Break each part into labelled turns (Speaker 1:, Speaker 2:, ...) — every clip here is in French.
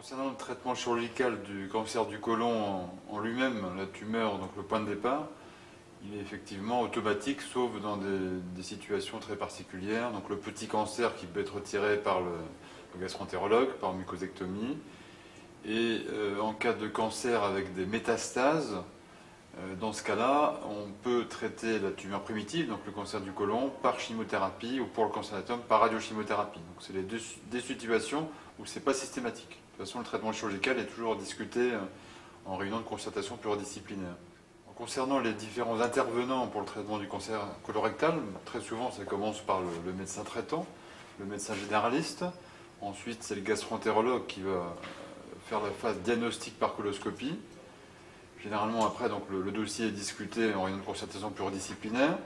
Speaker 1: Concernant le traitement chirurgical du cancer du côlon en lui-même, la tumeur, donc le point de départ, il est effectivement automatique, sauf dans des situations très particulières. Donc le petit cancer qui peut être retiré par le gastroentérologue, par mucosectomie. Et en cas de cancer avec des métastases, dans ce cas-là, on peut traiter la tumeur primitive, donc le cancer du côlon, par chimiothérapie ou pour le cancer d'atome par radiochimiothérapie. Donc c'est des situations où ce n'est pas systématique. De toute façon, le traitement chirurgical est toujours discuté en réunion de concertation pluridisciplinaire. Concernant les différents intervenants pour le traitement du cancer colorectal, très souvent ça commence par le médecin traitant, le médecin généraliste. Ensuite, c'est le gastroentérologue qui va faire la phase diagnostic par coloscopie. Généralement, après, donc, le dossier est discuté en réunion de concertation pluridisciplinaire.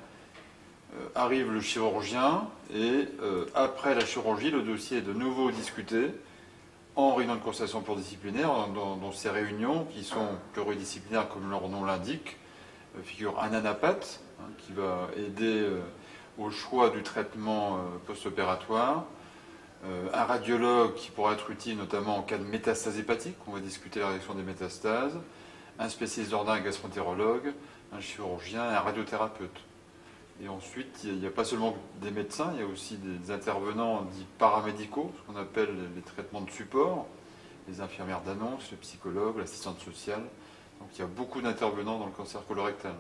Speaker 1: Arrive le chirurgien et après la chirurgie, le dossier est de nouveau discuté en réunion de concertation pluridisciplinaire. Dans ces réunions, qui sont pluridisciplinaires comme leur nom l'indique, figure un anapathe qui va aider au choix du traitement post-opératoire, un radiologue qui pourra être utile notamment en cas de métastase hépatique, on va discuter la réaction des métastases, un spécialiste d'ordin, un gastroentérologue, un chirurgien et un radiothérapeute. Et ensuite, il n'y a pas seulement des médecins, il y a aussi des intervenants dits paramédicaux, ce qu'on appelle les traitements de support, les infirmières d'annonce, les psychologues, l'assistante sociale. Donc il y a beaucoup d'intervenants dans le cancer colorectal.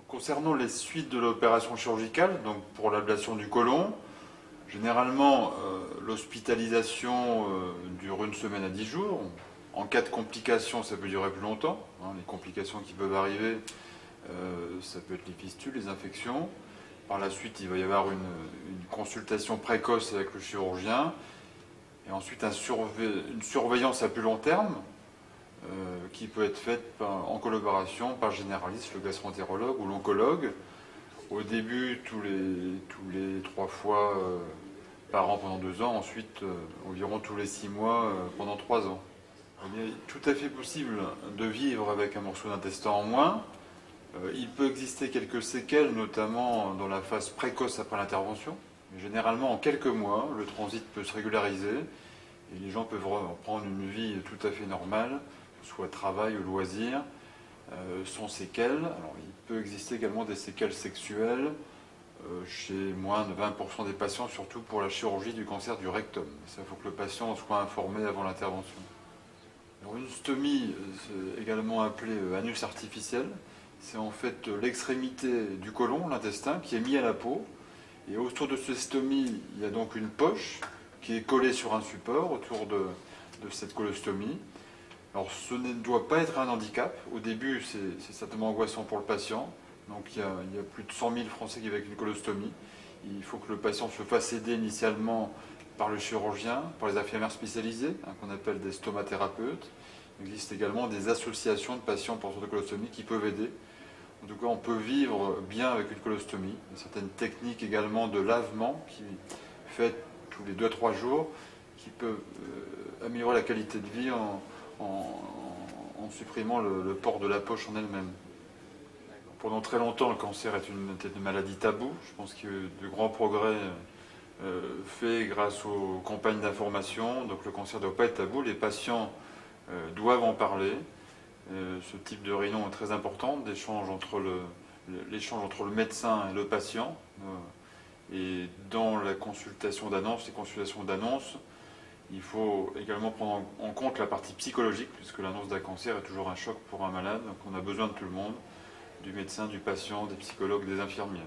Speaker 1: Concernant les suites de l'opération chirurgicale, donc pour l'ablation du côlon, généralement l'hospitalisation dure 1 semaine à 10 jours. En cas de complications, ça peut durer plus longtemps. Les complications qui peuvent arriver, ça peut être les fistules, les infections. Par la suite, il va y avoir une consultation précoce avec le chirurgien. Et ensuite, une surveillance à plus long terme qui peut être faite en collaboration par le généraliste, le gastroentérologue ou l'oncologue. Au début, tous les 3 fois par an pendant 2 ans. Ensuite, environ tous les 6 mois pendant 3 ans. Il est tout à fait possible de vivre avec un morceau d'intestin en moins. Il peut exister quelques séquelles, notamment dans la phase précoce après l'intervention. Mais généralement, en quelques mois, le transit peut se régulariser et les gens peuvent reprendre une vie tout à fait normale, soit travail ou loisir, sans séquelles. Alors, il peut exister également des séquelles sexuelles chez moins de 20% des patients, surtout pour la chirurgie du cancer du rectum. Il faut que le patient soit informé avant l'intervention. Une stomie, c'est également appelée anus artificiel. C'est en fait l'extrémité du côlon, l'intestin, qui est mis à la peau. Et autour de cette stomie, il y a donc une poche qui est collée sur un support autour de cette colostomie. Alors ce ne doit pas être un handicap. Au début, c'est certainement angoissant pour le patient. Donc il y a plus de 100 000 Français qui vivent avec une colostomie. Il faut que le patient se fasse aider initialement par le chirurgien, par les infirmières spécialisées, qu'on appelle des stomathérapeutes. Il existe également des associations de patients porteurs de colostomie qui peuvent aider. En tout cas, on peut vivre bien avec une colostomie. Il y a certaines techniques également de lavement qui faites tous les 2-3 jours qui peuvent améliorer la qualité de vie en supprimant le port de la poche en elle-même. Pendant très longtemps, le cancer était une maladie taboue. Je pense qu'il y a eu de grands progrès faits grâce aux campagnes d'information. Donc le cancer ne doit pas être tabou. Les patients doivent en parler. Ce type de réunion est très important, l'échange entre le médecin et le patient. Et dans la consultation d'annonce, les consultations d'annonce, il faut également prendre en compte la partie psychologique, puisque l'annonce d'un cancer est toujours un choc pour un malade. Donc on a besoin de tout le monde, du médecin, du patient, des psychologues, des infirmières.